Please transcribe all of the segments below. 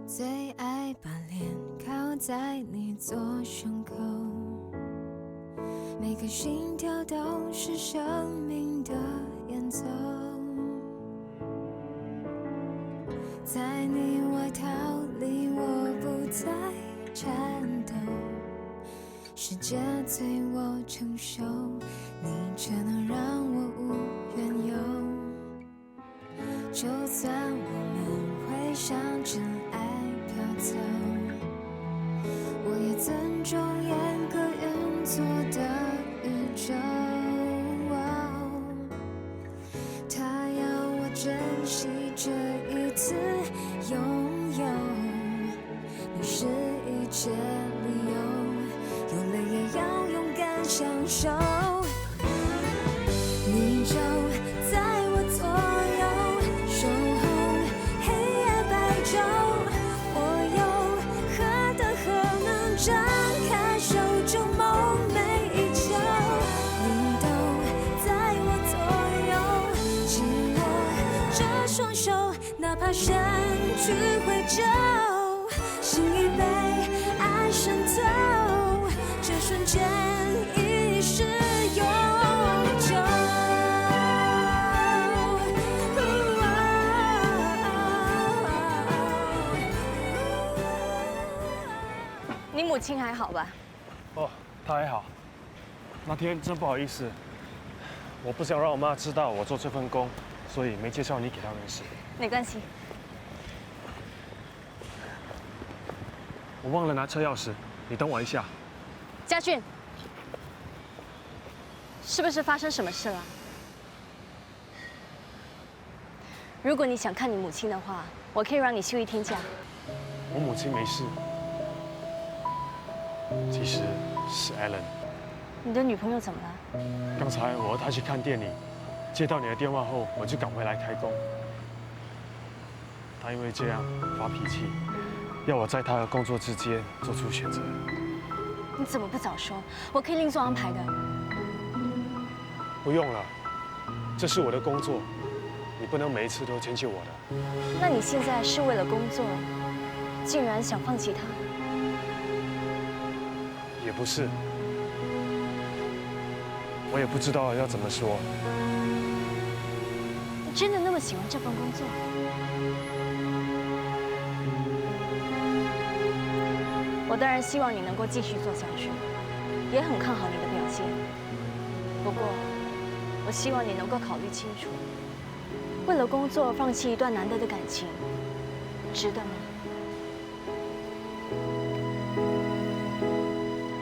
最爱把脸靠在你左胸口，每个心跳都是生命的演奏，在你外套里我不再颤抖，世界随我承受，你却能让我无缘由。就算我们会向真爱飘走，我也尊重严格运作的宇宙。他要我珍惜这一次拥有，你是一切理由，有泪也要勇敢享受。你就在我左右，守候黑夜白昼，我又何德何能张开手就梦寐以求？你都在我左右，紧握着双手，哪怕身躯会皱，心已被爱渗透，这瞬间已是永久。你母亲还好吧？哦，她还好。那天真不好意思，我不想让我妈知道我做这份工，所以没介绍你给她认识。没关系。我忘了拿车钥匙，你等我一下。家俊，是不是发生什么事了？如果你想看你母亲的话，我可以让你休1天假。我母亲没事，其实是 Alan。你的女朋友怎么了？刚才我和她去看电影，接到你的电话后，我就赶回来开工。她因为这样发脾气，要我在她的工作之间做出选择。你怎么不早说？我可以另做安排的。不用了，这是我的工作，你不能每一次都迁就我的。那你现在是为了工作，竟然想放弃他？也不是，我也不知道要怎么说。你真的那么喜欢这份工作？我当然希望你能够继续做下去，也很看好你的表现。不过，我希望你能够考虑清楚，为了工作放弃一段难得的感情，值得吗？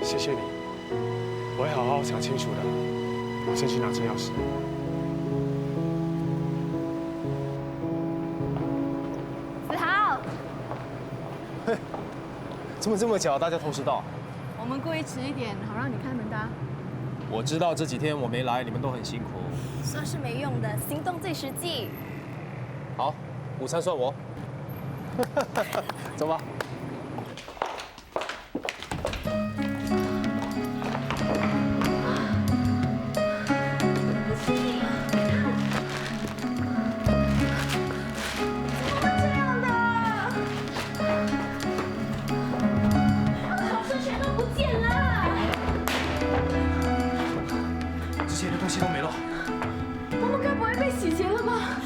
谢谢你，我会好好想清楚的。我先去拿车钥匙。子豪，怎么这么巧？大家同时到。我们故意迟一点，好让你开门的啊。我知道这几天我没来，你们都很辛苦。说是没用的，行动最实际。好，午餐算我。走吧。东西都没了，我们该不会被洗劫了吧？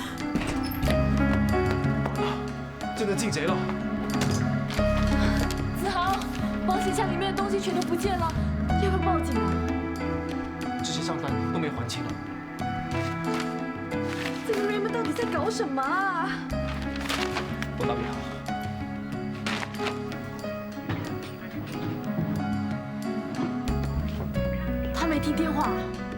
真的进贼了！子豪，保险箱里面的东西全都不见了，要不要报警啊？这些账单都没还清了。这个人们到底在搞什么啊？我打给他。他没听电话。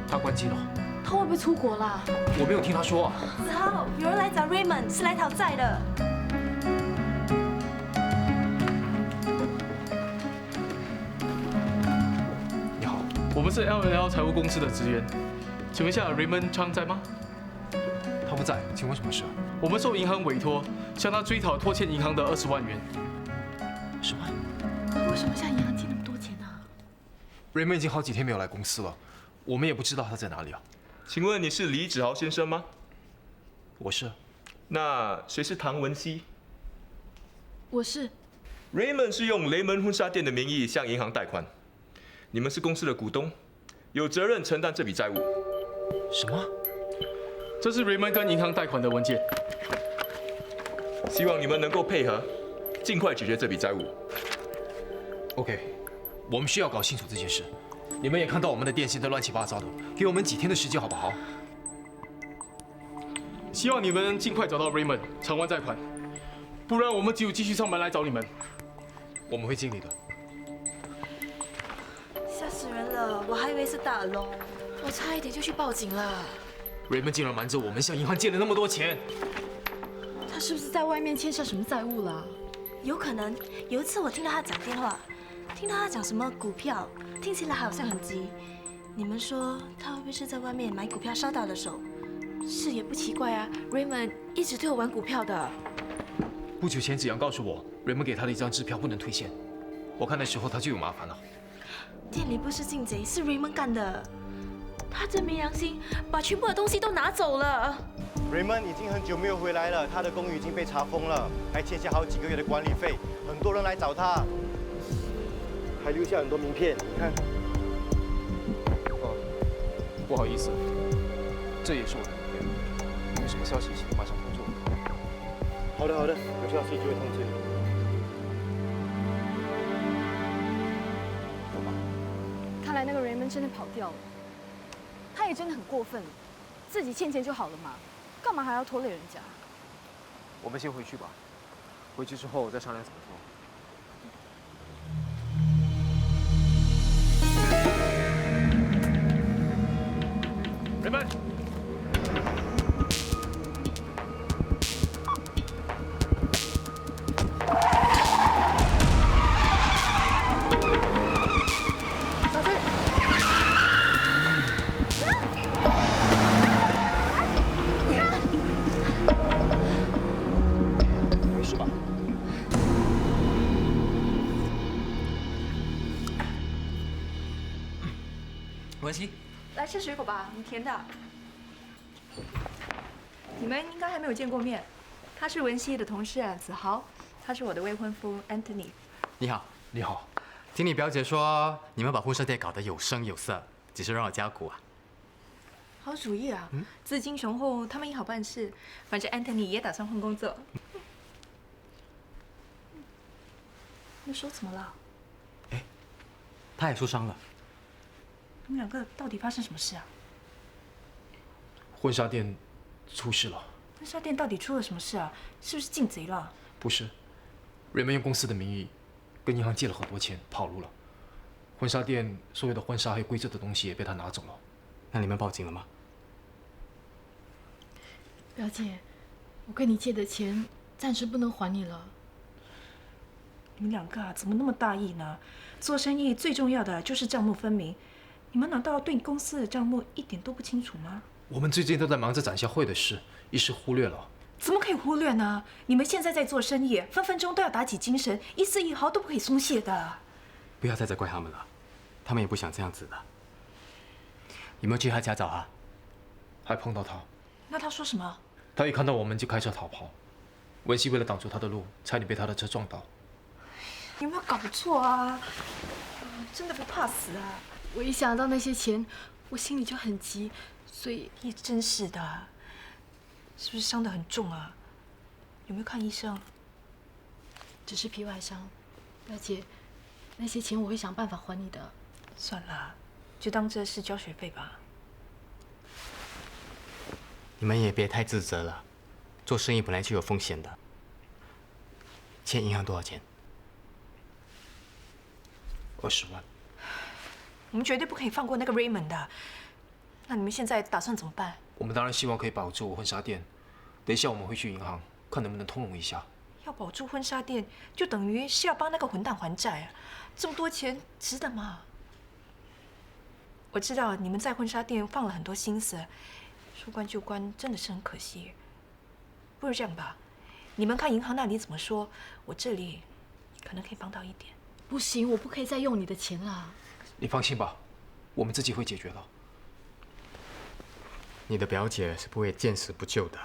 他关机了。他会不会出国啦？我没有听他说啊。子豪，有人来找 Raymond， 是来讨债的。你好，我们是 LL 财务公司的职员，请问一下 Raymond Chang 在吗？他不在，请问什么事？我们受银行委托，向他追讨拖欠银行的20万元。10万？他为什么向银行借那么多钱呢？Raymond 已经好几天没有来公司了，我们也不知道他在哪里啊。请问你是李子豪先生吗？我是。那谁是唐文熙？我是。Raymond 是用雷门婚纱店的名义向银行贷款，你们是公司的股东，有责任承担这笔债务。什么？这是 Raymond 跟银行贷款的文件。希望你们能够配合，尽快解决这笔债务。OK， 我们需要搞清楚这件事。你们也看到我们的电信都乱七八糟的，给我们几天的时间好不好？希望你们能尽快找到 Raymond 偿还债款，不然我们只有继续上门来找你们。我们会尽力的。吓死人了，我还以为是大龙。我差一点就去报警了。Raymond 竟然瞒着我们向银行借了那么多钱。他是不是在外面欠下什么债务了？有可能。有一次我听到他讲电话，听到他讲什么股票，听起来好像很急。你们说他会不会是在外面买股票烧到了手？是也不奇怪啊 ，Raymond 一直都有玩股票的。不久前子阳告诉我，Raymond给他的一张支票不能退现，我看那时候他就有麻烦了。店里不是进贼，是 Raymond 干的。他真没良心，把全部的东西都拿走了。Raymond 已经很久没有回来了，他的公寓已经被查封了，还欠下好几个月的管理费，很多人来找他，还留下很多名片，你看。哦，不好意思，这也是我的名片，有什么消息请马上通知我。好的，有消息就会通知你。走吧。看来那个 Raymond 真的跑掉了，他也真的很过分，自己欠钱就好了嘛，干嘛还要拖累人家？我们先回去吧，回去之后再商量怎么做。Raymond。文熙，来吃水果吧，很甜的。你们应该还没有见过面，他是文熙的同事子豪，他是我的未婚夫 Anthony。你好，你好。听你表姐说，你们把婚纱店搞得有声有色，只是让我加股啊。好主意啊，资金雄厚，他们也好办事。反正 Anthony 也打算换工作。你手怎么了？哎，他也受伤了。你们两个到底发生什么事啊？婚纱店出事了。婚纱店到底出了什么事啊？是不是进贼了？不是，Raymond用公司的名义跟银行借了很多钱，跑路了。婚纱店所有的婚纱还有规则的东西也被他拿走了。那你们报警了吗？表姐，我跟你借的钱暂时不能还你了。你们两个啊，怎么那么大意呢？做生意最重要的就是账目分明。你们难道对公司的账目一点都不清楚吗？我们最近都在忙着展销会的事，一时忽略了。怎么可以忽略呢？你们现在在做生意，分分钟都要打起精神，一丝一毫都不可以松懈的。不要再责怪他们了，他们也不想这样子的。有没有去他家找他？还碰到他。那他说什么？他一看到我们就开车逃跑。文熙为了挡住他的路，差点被他的车撞倒。有没有搞错啊？真的不怕死啊？我一想到那些钱，我心里就很急，所以你真是的，是不是伤得很重啊？有没有看医生？只是皮外伤，表姐，那些钱我会想办法还你的。算了，就当这是交学费吧。你们也别太自责了，做生意本来就有风险的。欠银行多少钱？20万。我们绝对不可以放过那个 Raymond 的。那你们现在打算怎么办？我们当然希望可以保住婚纱店。等一下我们会去银行，看能不能通融一下。要保住婚纱店，就等于是要帮那个混蛋还债啊！这么多钱，值得吗？我知道你们在婚纱店放了很多心思，说关就关，真的是很可惜。不如这样吧，你们看银行那里怎么说，我这里可能可以帮到一点。不行，我不可以再用你的钱啦。你放心吧，我们自己会解决的。你的表姐是不会见死不救的。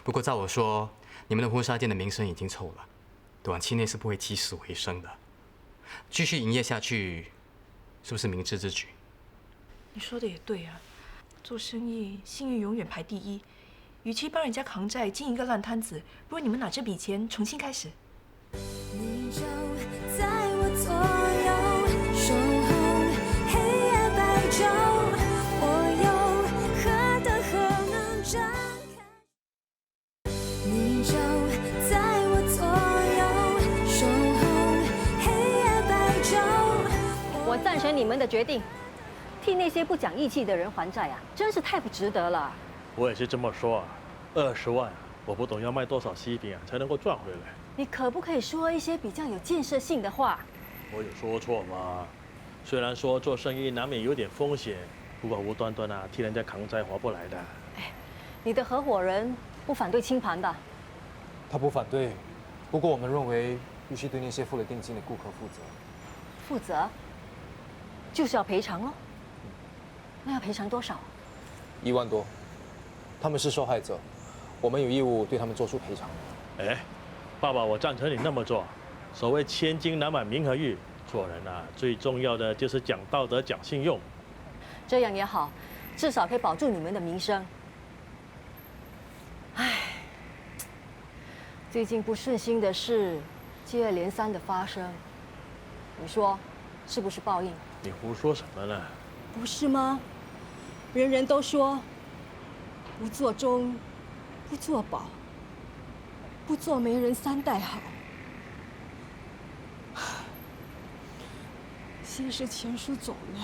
不过照我说，你们的婚纱店的名声已经臭了，短期内是不会起死回生的。继续营业下去，是不是明智之举？你说的也对啊，做生意信誉永远排第一。与其帮人家扛债经营一个烂摊子，不如你们拿这笔钱重新开始。你就在我左右，守候黑夜白昼，我又何德何能张开？你就在我左右，守候黑夜白昼。我赞成你们的决定，替那些不讲义气的人还债啊，真是太不值得了。我也是这么说啊，20万，我不懂要卖多少西饼啊才能够赚回来。你可不可以说一些比较有建设性的话？我有说错吗？虽然说做生意难免有点风险，不过无端端替人家扛债划不来的。你的合伙人不反对清盘吧？他不反对，不过我们认为必须对那些付了定金的顾客负责。负责？就是要赔偿喽。那要赔偿多少？1万多。他们是受害者，我们有义务对他们做出赔偿。爸爸，我赞成你那么做。所谓千金难买名和玉，做人最重要的就是讲道德、讲信用。这样也好，至少可以保住你们的名声。唉，最近不顺心的事接二连三的发生，你说是不是报应？你胡说什么呢？不是吗？人人都说不做忠，不做保，不做媒人3代好。先是钱叔走了，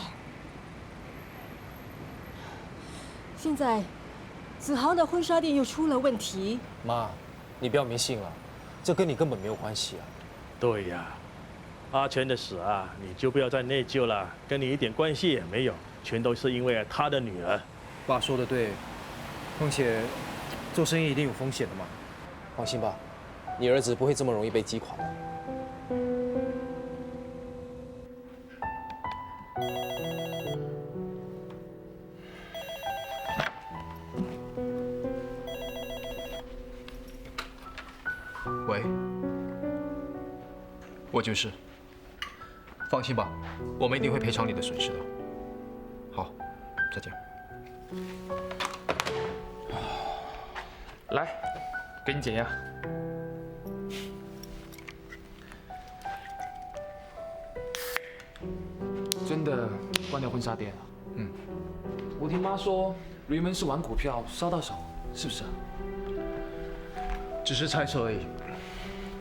现在子豪的婚纱店又出了问题。妈，你不要迷信了，这跟你根本没有关系啊。对呀，阿全的死你就不要再内疚了，跟你一点关系也没有，全都是因为他的女儿。爸说的对，况且做生意一定有风险的嘛。放心吧，你儿子不会这么容易被击垮的。喂，我就是。放心吧，我们一定会赔偿你的损失的。好，再见。来，给你减压。真的关掉婚纱店了？我听妈说，Raymond是玩股票烧到手，是不是啊？只是猜测而已。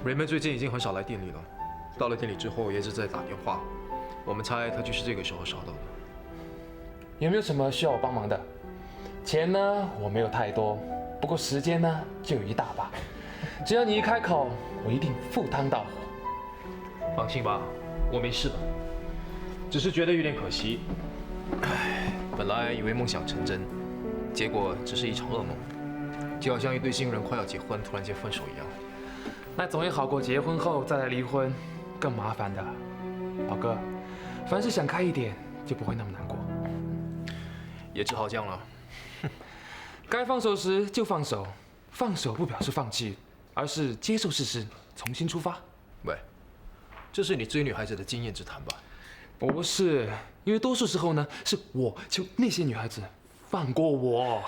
Raymond 最近已经很少来店里了，到了店里之后也只在打电话。我们猜他就是这个时候烧到的。有没有什么需要我帮忙的？钱呢，我没有太多，不过时间呢，就有一大把。只要你一开口，我一定赴汤蹈火。放心吧，我没事的，只是觉得有点可惜。唉，本来以为梦想成真，结果只是一场噩梦，就好像一对新人快要结婚，突然间分手一样。那总也好过结婚后再来离婚，更麻烦的。宝哥，凡事想开一点，就不会那么难过。也只好这样了。该放手时就放手，放手不表示放弃，而是接受事实，重新出发。喂，这是你追女孩子的经验之谈吧？不是，因为多数时候呢，是我求那些女孩子放过我。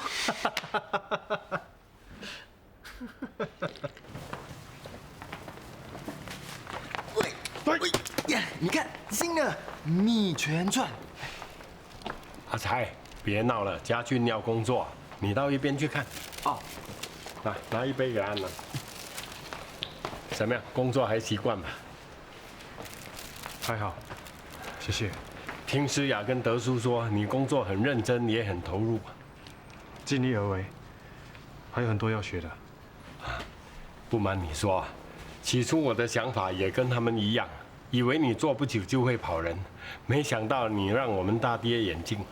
你看新的蜜泉传。阿才，别闹了，家俊要工作，你到一边去看。哦，拿一杯给安娜。怎么样，工作还习惯吧？还好，谢谢。听诗雅跟德叔说，你工作很认真，也很投入。尽力而为，还有很多要学的。不瞒你说，起初我的想法也跟他们一样，以为你做不久就会跑人，没想到你让我们大跌眼镜了。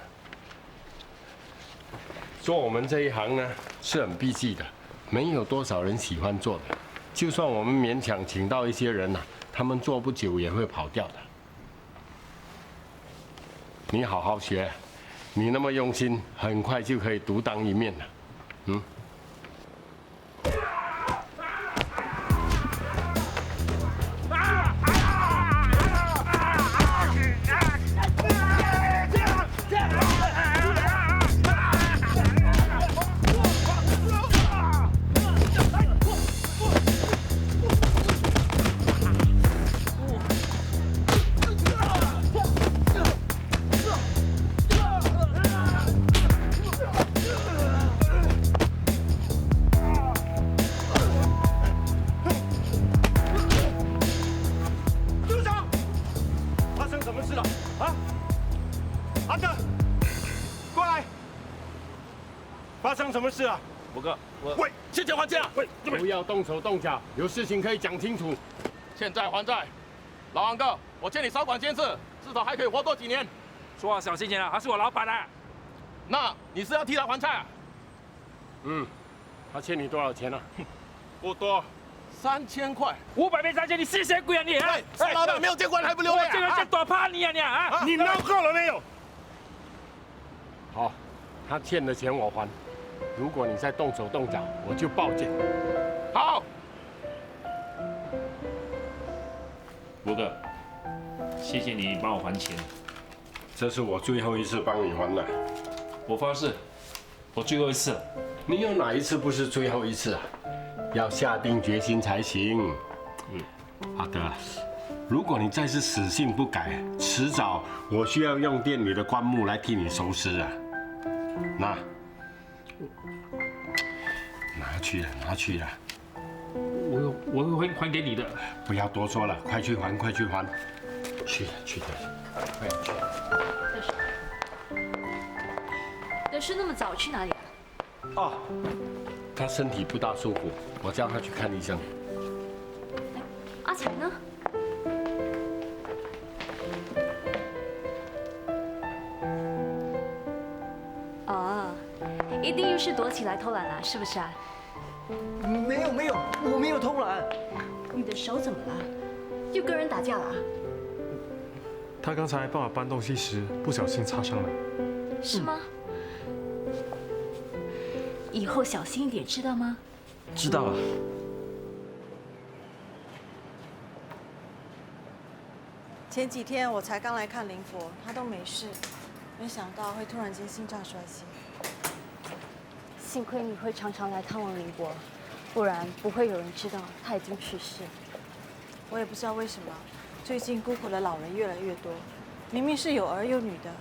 做我们这一行呢，是很避忌的，没有多少人喜欢做的。就算我们勉强请到一些人他们做不久也会跑掉的。你好好学，你那么用心，很快就可以独当一面了。什么事啊？伯哥，喂，欠钱还钱啊！喂，不要动手动脚，有事情可以讲清楚。欠债还债，老王哥，我欠你少管闲事，至少还可以活多几年。说话小心点啊，他是我老板啊。那你是要替他还债啊？他欠你多少钱啊？不多，3000块。 500变3000，你吸血鬼啊你！哎，陈老板没有见过人还不流泪啊？我这个是多怕你啊你啊！你闹够了没有？好，他欠的钱我还。如果你再动手动脚，我就报警。好。伯哥，谢谢你帮我还钱。这是我最后一次帮你还了。我发誓，我最后一次了。你有哪一次不是最后一次啊？要下定决心才行。阿德，如果你再是死性不改，迟早我需要用店里的棺木来替你收尸啊。拿去了。我会还给你的。不要多说了，快去还，快去还。去的，快去。德叔那么早去哪里啊？他身体不大舒服，我叫他去看医生。阿才呢？一定又是躲起来偷懒了，是不是啊？没有，我没有偷懒。你的手怎么了？又跟人打架了啊？他刚才帮我搬东西时不小心擦伤了。是吗？以后小心一点，知道吗？知道了。前几天我才刚来看林博，他都没事，没想到会突然间心脏衰竭。幸亏你会常常来探望林博，不然不会有人知道他已经去世。我也不知道为什么，最近孤苦的老人越来越多，明明是有儿有女的，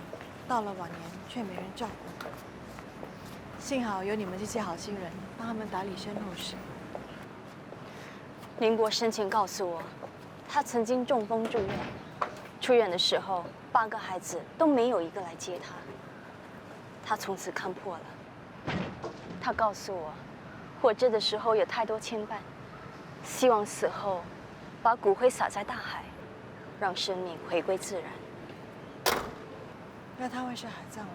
到了晚年却没人照顾。幸好有你们这些好心人帮他们打理身后事。林博生前告诉我，他曾经中风住院，出院的时候8个孩子都没有一个来接他，他从此看破了。他告诉我，活着的时候有太多牵绊，希望死后把骨灰撒在大海，让生命回归自然。那他会是海葬了？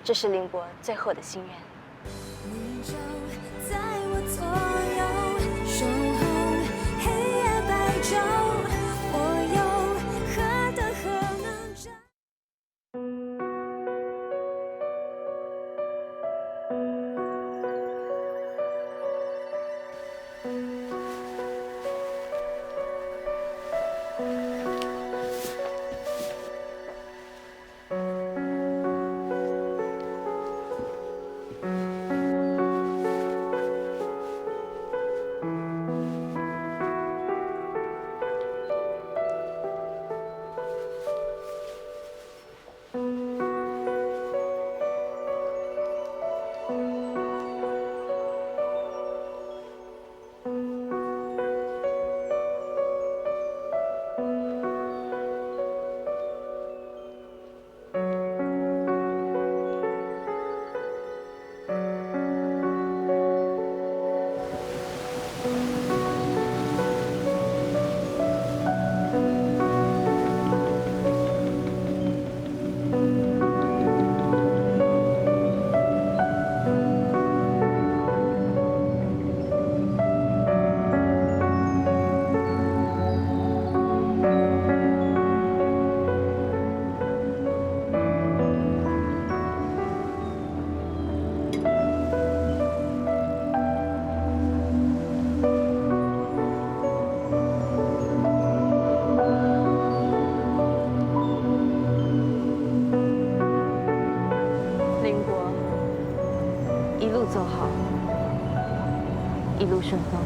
这是林博最后的心愿。在我左右，守候黑夜白昼，我又何德何能站？走好，一路顺风。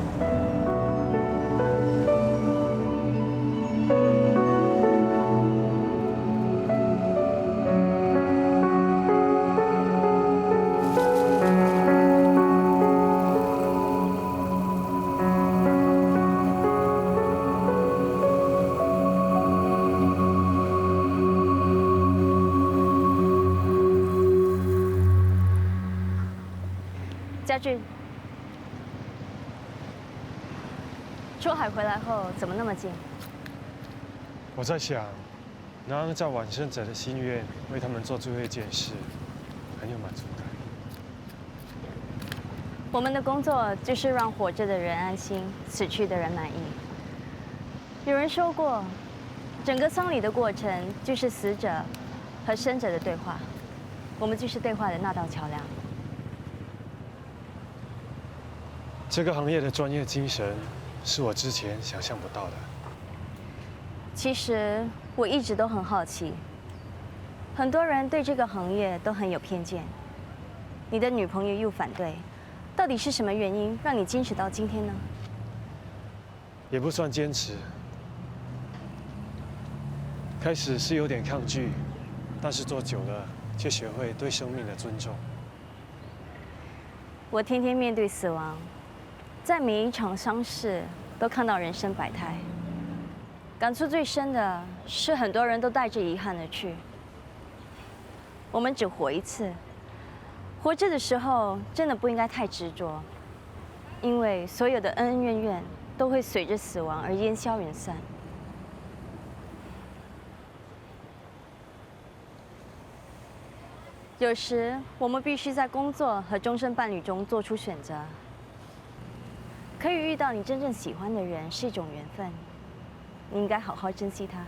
家俊，出海回来后怎么那么近？我在想，能按照往生者的心愿为他们做最后一件事，很有满足感。我们的工作就是让活着的人安心，死去的人满意。有人说过，整个丧礼的过程就是死者和生者的对话，我们就是对话的那道桥梁。这个行业的专业精神，是我之前想象不到的。其实我一直都很好奇，很多人对这个行业都很有偏见。你的女朋友又反对，到底是什么原因让你坚持到今天呢？也不算坚持，开始是有点抗拒，但是做久了，却学会对生命的尊重。我天天面对死亡，在每一场丧事都看到人生百态。感触最深的是，很多人都带着遗憾而去。我们只活一次，活着的时候真的不应该太执着，因为所有的恩恩怨怨都会随着死亡而烟消云散。有时我们必须在工作和终身伴侣中做出选择。可以遇到你真正喜欢的人是一种缘分。你应该好好珍惜它。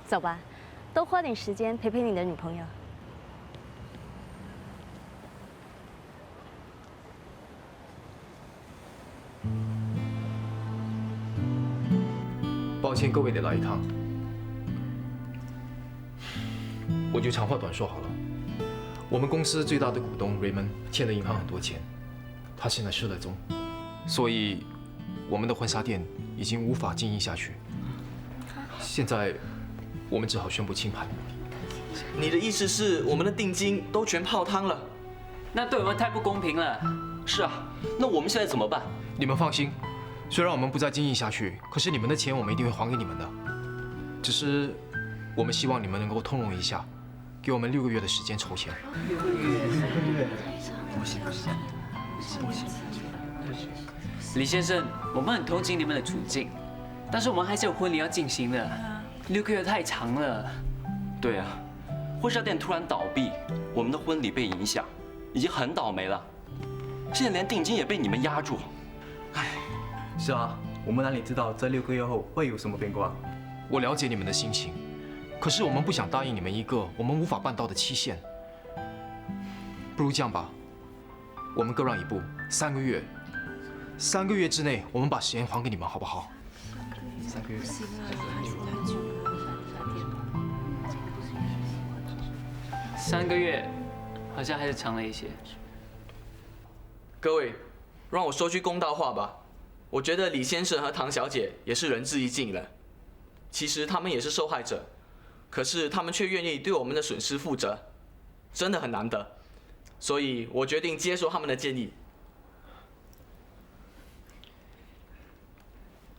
走吧，多花点时间陪陪你的女朋友。抱歉，各位得来一趟，我就长话短说好了。我们公司最大的股东 Raymond 欠了银行很多钱，他现在失了踪，所以我们的婚纱店已经无法经营下去。现在我们只好宣布清盘。你的意思是我们的定金都全泡汤了？那对我们太不公平了。是啊，那我们现在怎么办？你们放心，虽然我们不再经营下去，可是你们的钱我们一定会还给你们的。只是我们希望你们能够通融一下，给我们6个月的时间筹钱。6个月，不行。李先生，我们很同情你们的处境，但是我们还是有婚礼要进行的，6个月太长了。对啊，婚纱店突然倒闭，我们的婚礼被影响，已经很倒霉了。现在连定金也被你们压住。唉，是啊，我们哪里知道这6个月后会有什么变化？我了解你们的心情，可是我们不想答应你们一个我们无法办到的期限。不如这样吧，我们各让一步，3个月。3个月之内，我们把时间还给你们，好不好？3个月。3个月，好像还是长了一些。各位，让我说句公道话吧。我觉得李先生和唐小姐也是仁至义尽了。其实他们也是受害者，可是他们却愿意对我们的损失负责，真的很难得。所以我决定接受他们的建议。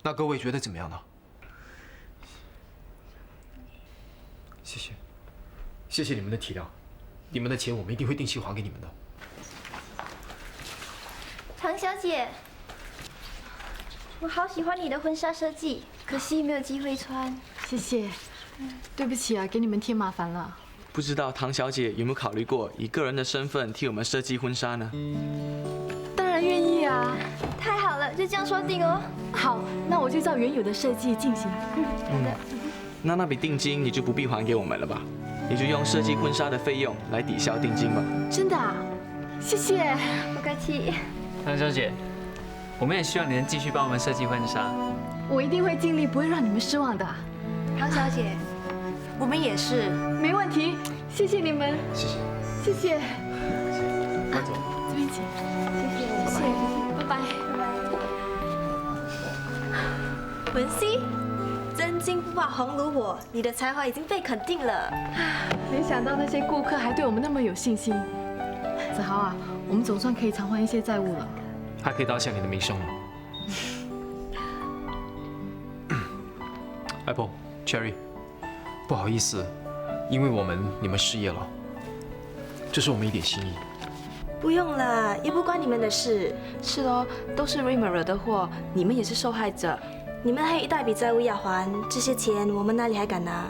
那各位觉得怎么样呢？谢谢，谢谢你们的体谅，你们的钱我们一定会定期还给你们的。唐小姐，我好喜欢你的婚纱设计，可惜没有机会穿。谢谢，对不起啊，给你们添麻烦了。不知道唐小姐有没有考虑过以个人的身份替我们设计婚纱呢？当然愿意啊！太好了，就这样说定哦。好，那我就照原有的设计进行。好的。那笔定金你就不必还给我们了吧？你就用设计婚纱的费用来抵消定金吧。真的啊？谢谢。不客气。唐小姐，我们也希望你能继续帮我们设计婚纱。我一定会尽力，不会让你们失望的。唐小姐，我们也是。没问题，谢谢你们。谢谢。谢谢。快走。这边请。谢谢，拜拜。文熙，真金不怕红炉火，你的才华已经被肯定了。没想到那些顾客还对我们那么有信心。子豪啊，我们总算可以偿还一些债务了，还可以打响你的名声了。Apple、Cherry， 不好意思，因为你们失业了，这是我们一点心意。不用了，又不关你们的事。是哦，都是 Raymond 惹的祸，你们也是受害者。你们还有一大笔债务要还，这些钱我们哪里还敢拿？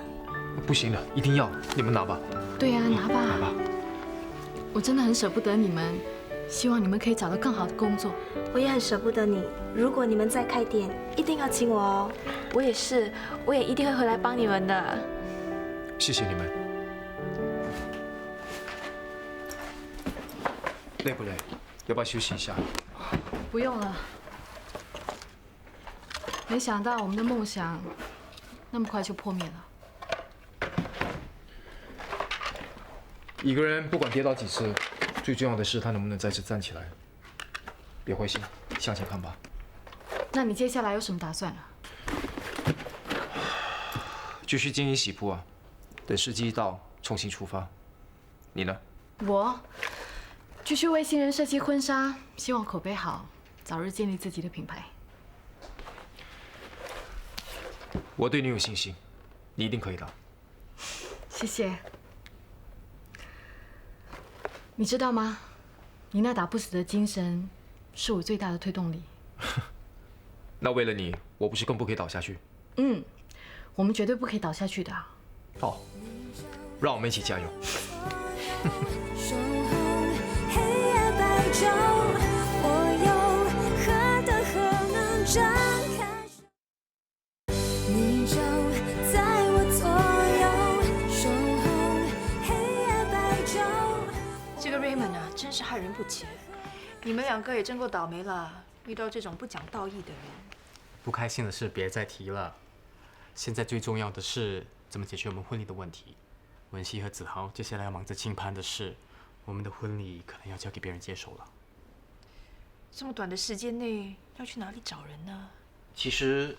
不行了，一定要你们拿吧。对呀，拿吧。拿吧。我真的很舍不得你们，希望你们可以找到更好的工作。我也很舍不得你，如果你们再开店，一定要请我哦。我也是，我也一定会回来帮你们的。谢谢你们。累不累？要不要休息一下？不用了。没想到我们的梦想那么快就破灭了。一个人不管跌倒几次，最重要的是他能不能再次站起来。别灰心，向前看吧。那你接下来有什么打算啊？继续经营喜铺啊，等时机一到，重新出发。你呢？我继续为新人设计婚纱，希望口碑好，早日建立自己的品牌。我对你有信心，你一定可以的。谢谢。你知道吗？你那打不死的精神，是我最大的推动力。那为了你，我不是更不可以倒下去？嗯，我们绝对不可以倒下去的。好，让我们一起加油。守候黑夜白昼，我又何德何能张开手？你就在我左右，守候黑夜白昼。这个 Raymond 啊，真是害人不浅。你们两个也真够倒霉了，遇到这种不讲道义的人。不开心的事别再提了，现在最重要的是怎么解决我们婚礼的问题。文熙和子豪接下来要忙着清盘的事，我们的婚礼可能要交给别人接手了。这么短的时间内要去哪里找人呢？其实，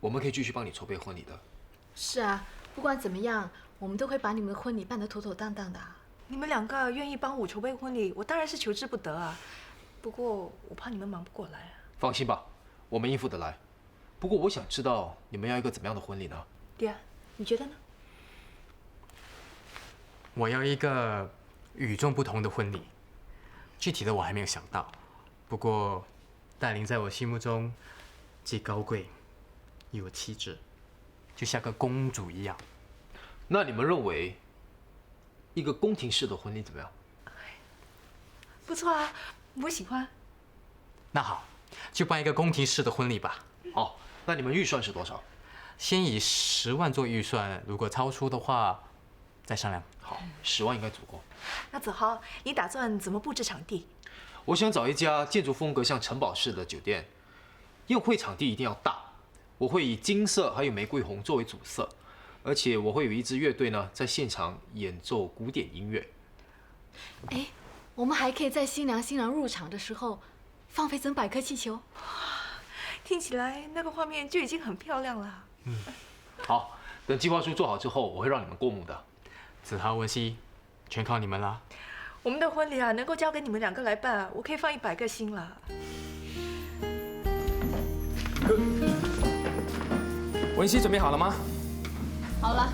我们可以继续帮你筹备婚礼的。是啊，不管怎么样，我们都会把你们的婚礼办得妥妥当当的。你们两个愿意帮我筹备婚礼，我当然是求之不得啊。不过我怕你们忙不过来啊。放心吧，我们应付得来。不过我想知道你们要一个怎么样的婚礼呢？爹，你觉得呢？我要一个与众不同的婚礼，具体的我还没有想到。不过，戴琳在我心目中既高贵又有气质，就像个公主一样。那你们认为一个宫廷式的婚礼怎么样？不错啊，我喜欢。那好，就办一个宫廷式的婚礼吧。好，那你们预算是多少？先以10万做预算，如果超出的话，再商量。好，10万应该足够。那子豪，你打算怎么布置场地？我想找一家建筑风格像城堡式的酒店，宴会场地一定要大。我会以金色还有玫瑰红作为主色，而且我会有一支乐队呢，在现场演奏古典音乐。哎，我们还可以在新娘新郎入场的时候放飞整100颗气球。听起来那个画面就已经很漂亮了。好，等计划书做好之后，我会让你们过目的。子豪、文熙，全靠你们啦。我们的婚礼啊，能够交给你们两个来办，我可以放100个心了。文熙准备好了吗？好了。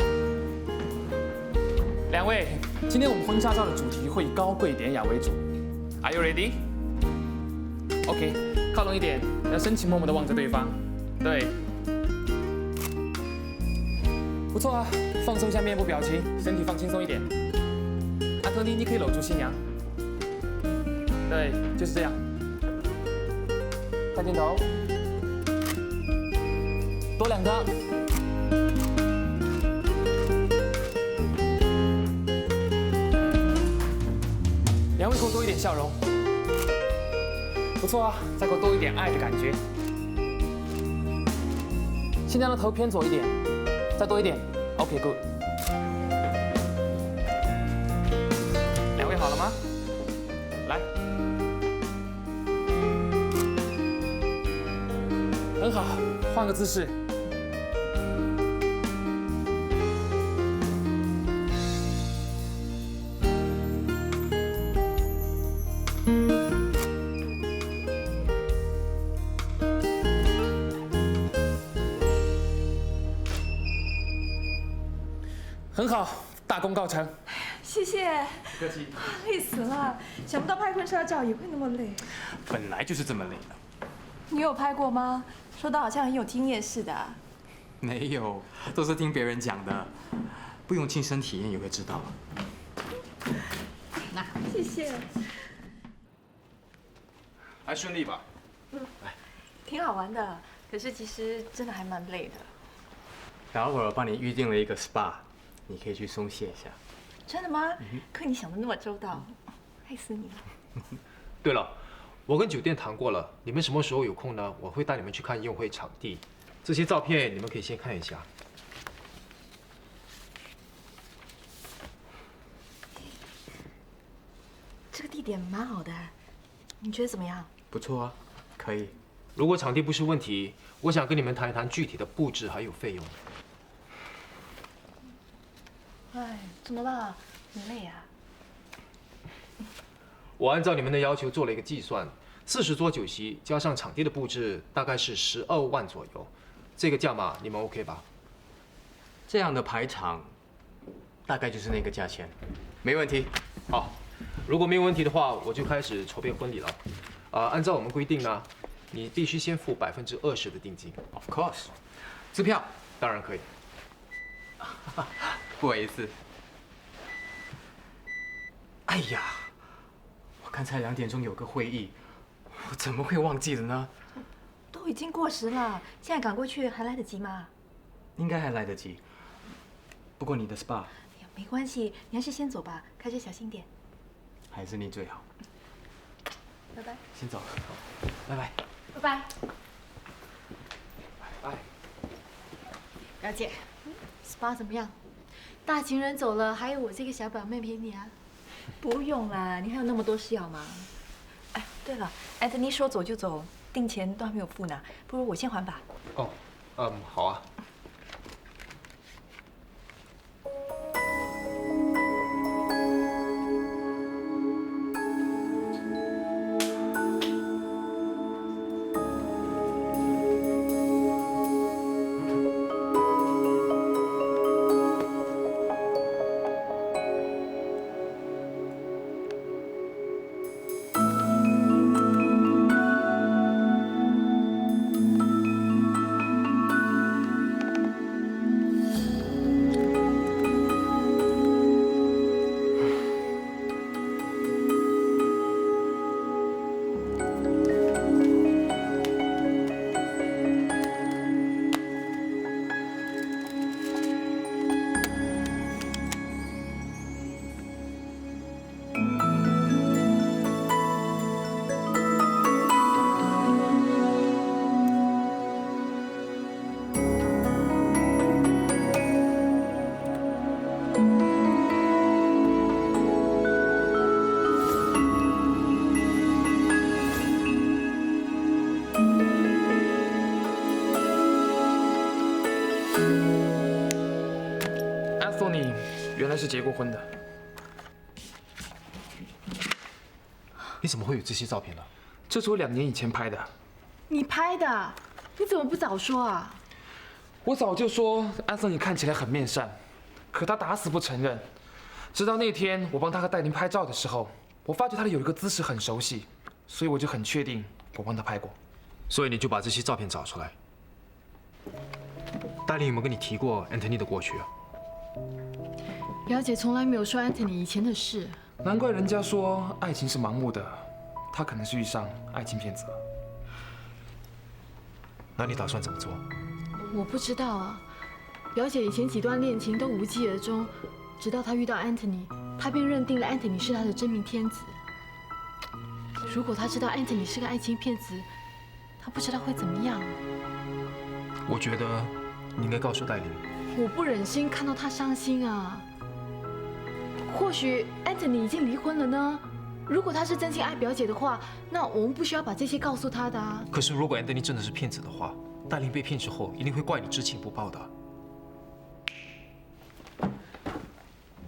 两位，今天我们婚纱照的主题会以高贵典雅为主。Are you ready? OK， 靠拢一点，要深情脉脉地望着对方。对，不错啊，放松一下面部表情，身体放轻松一点。安东尼，你可以搂住新娘。对，就是这样。看镜头，多2张。两位给我多一点笑容。不错啊，再给我多一点爱的感觉。新娘的头偏左一点，再多一点。OK， good。两位好了吗？来，很好，换个姿势。很好，大功告成。谢谢谢。不客气。累死了，想不到拍婚纱照也会那么累。本来就是这么累的。你有拍过吗？说的好像很有经验似的。没有，都是听别人讲的，不用亲身体验也会知道。那谢谢。还顺利吧？挺好玩的，可是其实真的还蛮累的。等会儿我帮你预定了一个 SPA， 你可以去松懈一下。真的吗？可你想的那么周到，害死你了。对了，我跟酒店谈过了，你们什么时候有空呢？我会带你们去看宴会场地。这些照片你们可以先看一下。这个地点蛮好的，你觉得怎么样？不错啊，可以。如果场地不是问题，我想跟你们谈一谈具体的布置还有费用。哎，怎么了？很累啊？我按照你们的要求做了一个计算，40桌酒席加上场地的布置，大概是12万左右。这个价码你们 OK 吧？这样的排场，大概就是那个价钱，没问题。好，如果没有问题的话，我就开始筹备婚礼了。按照我们规定呢，你必须先付20%的定金。Of course， 支票当然可以。不好意思。哎呀，我刚才2点钟有个会议，我怎么会忘记了呢？都已经过时了，现在赶过去还来得及吗？应该还来得及。不过你的 SPA， 哎呀，没关系，你还是先走吧，开车小心点。还是你最好。拜拜。先走了，拜拜。拜拜。拜。表姐，SPA 怎么样？大情人走了，还有我这个小表妹陪你啊。不用啦，你还有那么多事要忙。哎，对了，安东尼说走就走，定钱都还没有付呢，不如我先还吧。哦，好啊。Anthony 原来是结过婚的。你怎么会有这些照片呢？这是我2年以前拍的。你拍的？你怎么不早说啊？我早就说Anthony看起来很面善，可他打死不承认。直到那天我帮他和戴琳拍照的时候，我发觉他的有一个姿势很熟悉，所以我就很确定我帮他拍过。所以你就把这些照片找出来。戴琳有没有跟你提过 Anthony 的过去啊？表姐从来没有说 Anthony 以前的事。难怪人家说爱情是盲目的，他可能是遇上爱情骗子了。那你打算怎么做？我不知道啊。表姐以前几段恋情都无疾而终，直到她遇到 Anthony， 她便认定了 Anthony 是她的真命天子。如果她知道 Anthony 是个爱情骗子，她不知道会怎么样。我觉得你应该告诉戴琳。我不忍心看到他伤心啊。或许 Anthony 已经离婚了呢。如果他是真心爱表姐的话，那我们不需要把这些告诉他的啊。可是如果 Anthony 真的是骗子的话，戴琳被骗之后一定会怪你知情不报的。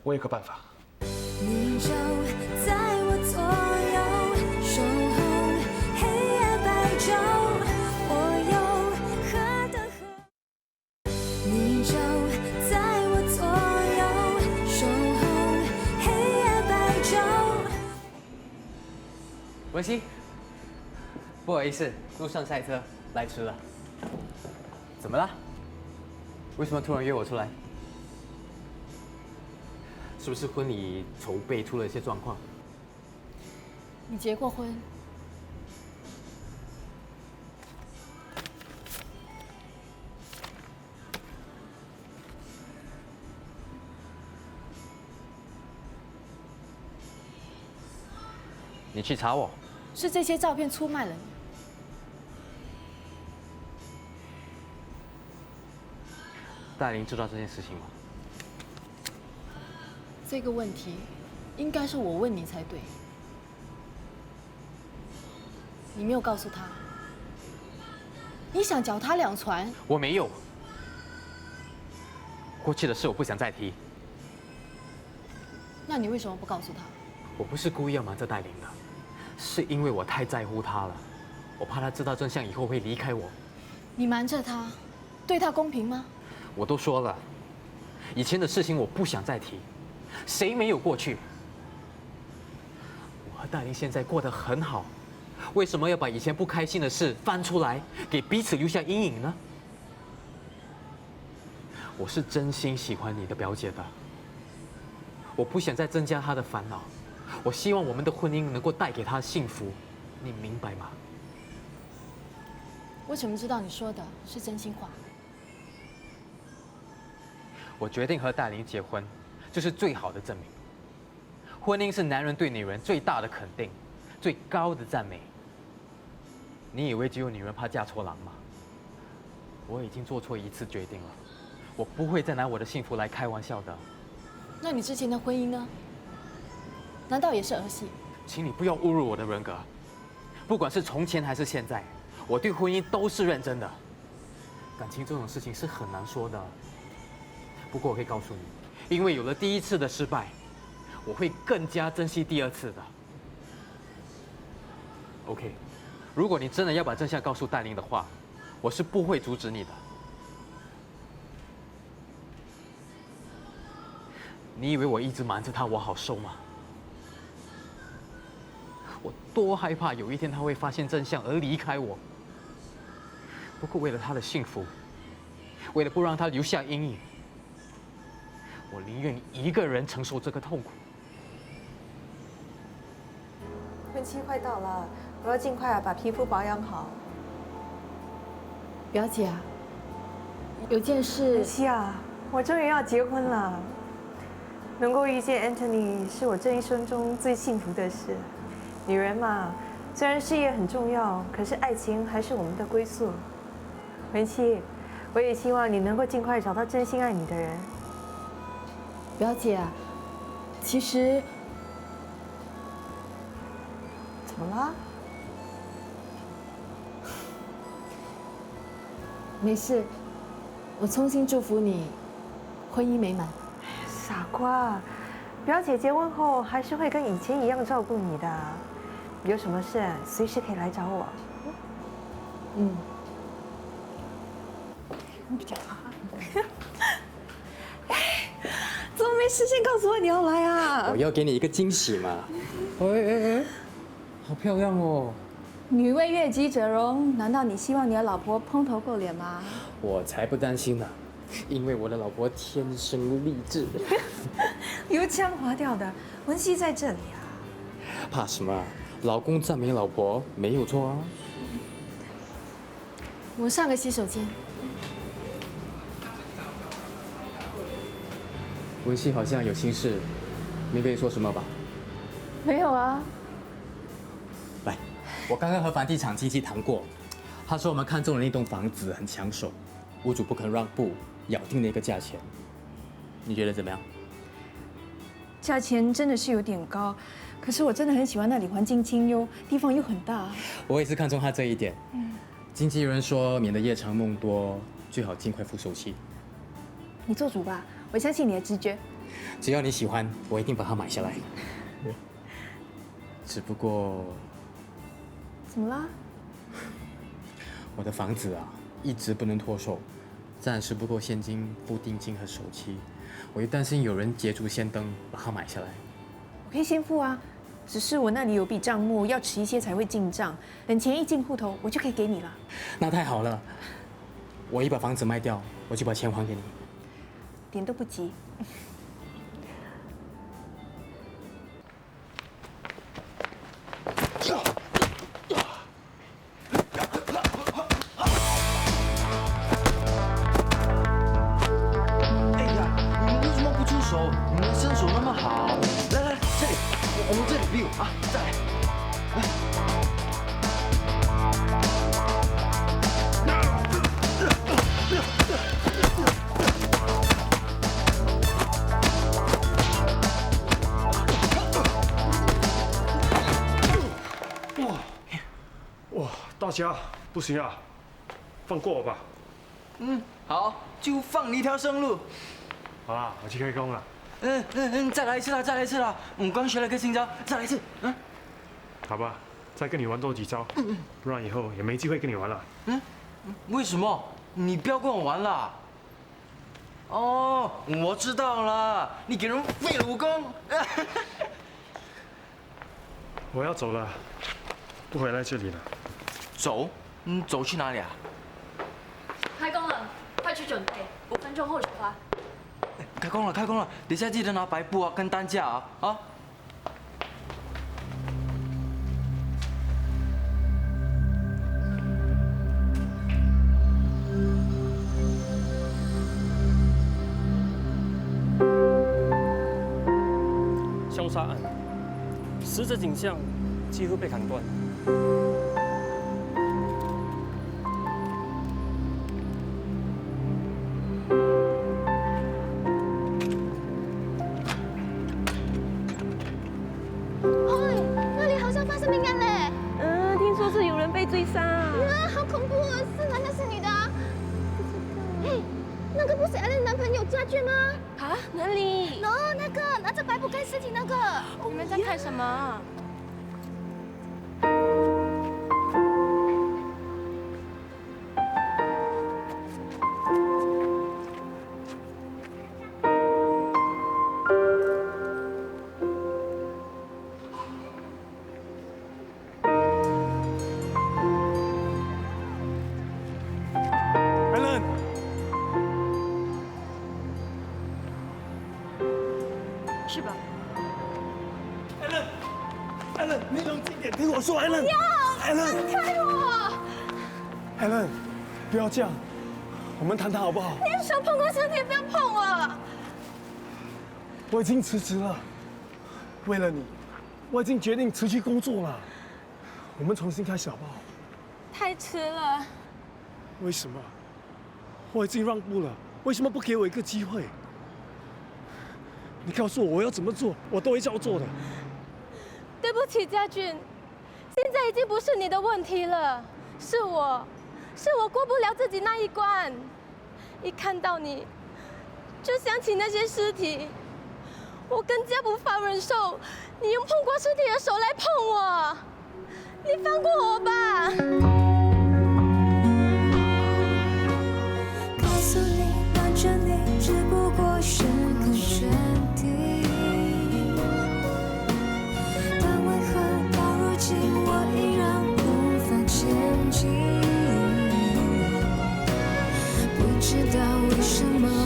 我有个办法。你就在我左右，守候黑夜白昼。你就在我左右，守候黑文熙，不好意思，路上塞车，来迟了。怎么了？为什么突然约我出来？是不是婚礼筹备出了一些状况？你结过婚？你去查我？是这些照片出卖了你。戴琳知道这件事情吗？这个问题应该是我问你才对。你没有告诉他，你想脚踏两船？我没有。过去的事我不想再提。那你为什么不告诉他？我不是故意要瞒着戴琳的，是因为我太在乎她了，我怕她知道真相以后会离开我。你瞒着他，对他公平吗？我都说了，以前的事情我不想再提，谁没有过去？我和戴琳现在过得很好，为什么要把以前不开心的事翻出来，给彼此留下阴影呢？我是真心喜欢你的表姐的，我不想再增加她的烦恼，我希望我们的婚姻能够带给她幸福，你明白吗？我怎么知道你说的是真心话？我决定和戴琳结婚，就是最好的证明。婚姻是男人对女人最大的肯定，最高的赞美。你以为只有女人怕嫁错郎吗？我已经做错一次决定了，我不会再拿我的幸福来开玩笑的。那你之前的婚姻呢？难道也是儿戏？请你不要侮辱我的人格。不管是从前还是现在，我对婚姻都是认真的。感情这种事情是很难说的。不过我可以告诉你，因为有了第一次的失败，我会更加珍惜第二次的。OK， 如果你真的要把真相告诉戴琳的话，我是不会阻止你的。你以为我一直瞒着她我好受吗？我多害怕有一天她会发现真相而离开我。不过为了她的幸福，为了不让她留下阴影，我宁愿一个人承受这个痛苦。婚期快到了，我要尽快把皮肤保养好。表姐啊，有件事。文熙啊，我终于要结婚了。能够遇见 Anthony 是我这一生中最幸福的事。女人嘛，虽然事业很重要，可是爱情还是我们的归宿。文熙，我也希望你能够尽快找到真心爱你的人。表姐啊，其实怎么了？没事，我衷心祝福你婚姻美满。傻瓜，表姐结婚后还是会跟以前一样照顾你的，有什么事随时可以来找我。嗯。你比较好。怎么没事先告诉我你要来啊？我要给你一个惊喜嘛！哎，好漂亮哦！女为悦己者容，难道你希望你的老婆蓬头垢脸吗？我才不担心呢，因为我的老婆天生丽质。油腔滑调的，文熙在这里啊。怕什么？老公赞美老婆没有错啊。我上个洗手间。文熙好像有心事，你可以说什么吧？没有啊。来，我刚刚和房地产经纪谈过，他说我们看中的那栋房子很抢手，屋主不肯让步，咬定了一个价钱。你觉得怎么样？价钱真的是有点高，可是我真的很喜欢那里，环境清幽，地方又很大。我也是看中他这一点。经纪人说，免得夜长梦多，最好尽快付首期。你做主吧，我相信你的直觉。只要你喜欢，我一定把它买下来。只不过，怎么啦？我的房子啊，一直不能脱手，暂时不够现金付定金和首期，我又担心有人捷足先登把它买下来。我可以先付啊，只是我那里有笔账目，要迟一些才会进账，等钱一进户头，我就可以给你了。那太好了，我一把房子卖掉，我就把钱还给你。点都不急。哎呀，你们为什么不出手？你们身手那么好。来来，这里，我们这里没有啊，再来。哇，大侠，不行啊，放过我吧。好，就放你一条生路。好啦，我去开工了。再来一次啦，再来一次啦！我刚学了个新招，再来一次。好吧，再跟你玩多几招，不然以后也没机会跟你玩了。为什么？你不要跟我玩啦！哦，我知道了，你给人废了武功。我要走了，不回来这里了。走？走去哪里啊？开工了，快去准备，5分钟后出发。开工了，开工了！等下记得拿白布啊，跟担架啊！凶杀案，死者颈项几乎被砍断。那里好像发生命案嘞。听说是有人被追杀。好恐怖啊！难道是你的？嘿，那个不是 Ellen 男朋友家俊吗？啊？哪里？那个拿着白布盖尸体那个。你们在看什么？是吧？Ellen，你冷静点，听我说，Ellen。不要 ，Ellen，放开我 ，Ellen，不要这样，我们谈谈好不好？你手碰过身体，不要碰我。我已经辞职了，为了你，我已经决定辞去工作了。我们重新开始好不好？太迟了。为什么？我已经让步了，为什么不给我一个机会？你告诉我我要怎么做，我都会照做的。对不起，家俊，现在已经不是你的问题了，是我过不了自己那一关。一看到你，就想起那些尸体，我更加无法忍受你用碰过尸体的手来碰我。你放过我吧。告诉你，瞒着你，只不过是个决定。但为何到如今我依然无法前进？不知道为什么。